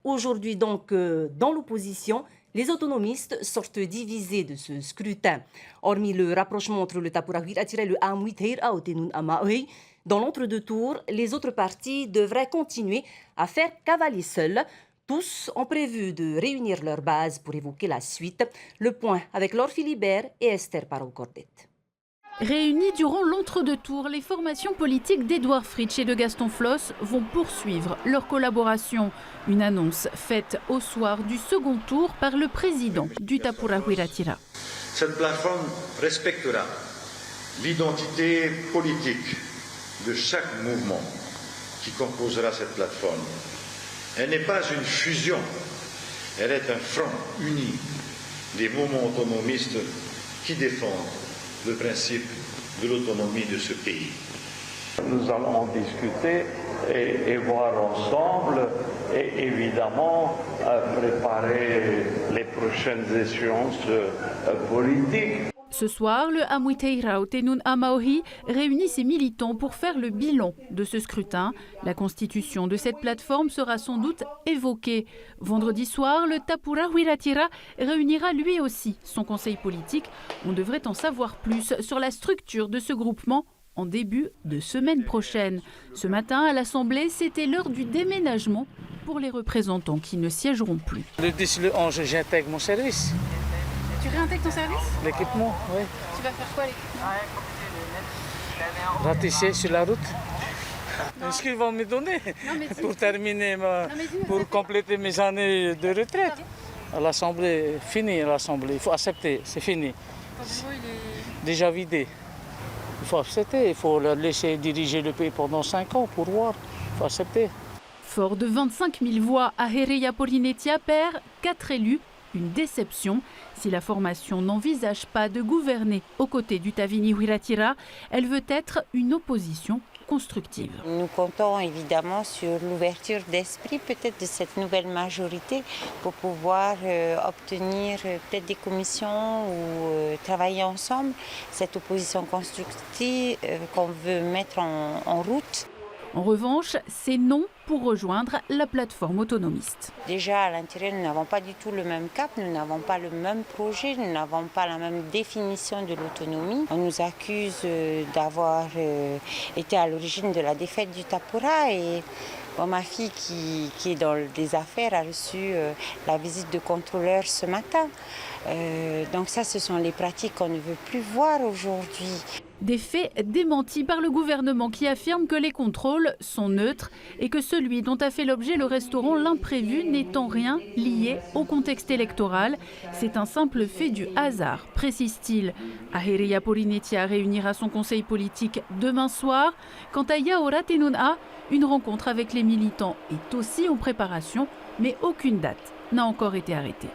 Aujourd'hui donc, dans l'opposition, les autonomistes sortent divisés de ce scrutin. Hormis le rapprochement entre le Tapurahuir Atira et le Amwiteir Aotenun Amaoui, dans l'entre-deux tours, les autres partis devraient continuer à faire cavalier seul. Tous ont prévu de réunir leur base pour évoquer la suite. Le point avec Laure Philibert et Esther Parot-Cordet. Réunies durant l'entre-deux tours, les formations politiques d'Edouard Fritsch et de Gaston Floss vont poursuivre leur collaboration. Une annonce faite au soir du second tour par le président du Tapurahuir Atira. Cette plateforme respectera l'identité politique de chaque mouvement qui composera cette plateforme. Elle n'est pas une fusion, elle est un front uni des mouvements autonomistes qui défendent le principe de l'autonomie de ce pays. Nous allons en discuter et voir ensemble et évidemment préparer les prochaines échéances politiques. Ce soir, le Amwiteir Aotenun Amaohi réunit ses militants pour faire le bilan de ce scrutin. La constitution de cette plateforme sera sans doute évoquée. Vendredi soir, le Tapurahuir Atira réunira lui aussi son conseil politique. On devrait en savoir plus sur la structure de ce groupement en début de semaine prochaine. Ce matin, à l'Assemblée, c'était l'heure du déménagement pour les représentants qui ne siégeront plus. Le 10, le 11, j'intègre mon service. Tu réintègres ton service? L'équipement, oui. Tu vas faire quoi l'équipement? Ratisser sur la route. Ce qu'ils vont me donner pour terminer, pour compléter mes années de retraite. À l'Assemblée, fini l'Assemblée, il faut accepter, c'est fini. Ton bureau, il est Déjà vidé. Il faut accepter, il faut leur laisser diriger le pays pendant 5 ans pour voir, il faut accepter. Fort de 25 000 voix, Ahereia Porinetia perd 4 élus. Une déception. Si la formation n'envisage pas de gouverner aux côtés du Tavinihouir Atira, elle veut être une opposition constructive. Nous comptons évidemment sur l'ouverture d'esprit peut-être de cette nouvelle majorité pour pouvoir obtenir peut-être des commissions ou travailler ensemble. Cette opposition constructive qu'on veut mettre en route. En revanche, c'est non pour rejoindre la plateforme autonomiste. Déjà à l'intérieur, nous n'avons pas du tout le même cap, nous n'avons pas le même projet, nous n'avons pas la même définition de l'autonomie. On nous accuse d'avoir été à l'origine de la défaite du Tapura et ma fille qui est dans des affaires a reçu la visite de contrôleur ce matin. Donc ça, ce sont les pratiques qu'on ne veut plus voir aujourd'hui. Des faits démentis par le gouvernement qui affirme que les contrôles sont neutres et que celui dont a fait l'objet le restaurant L'Imprévu n'est en rien lié au contexte électoral. C'est un simple fait du hasard, précise-t-il. Ahereia Porinetia réunira son conseil politique demain soir. Quant à Yaora Tenun'a, une rencontre avec les militants est aussi en préparation, mais aucune date n'a encore été arrêtée.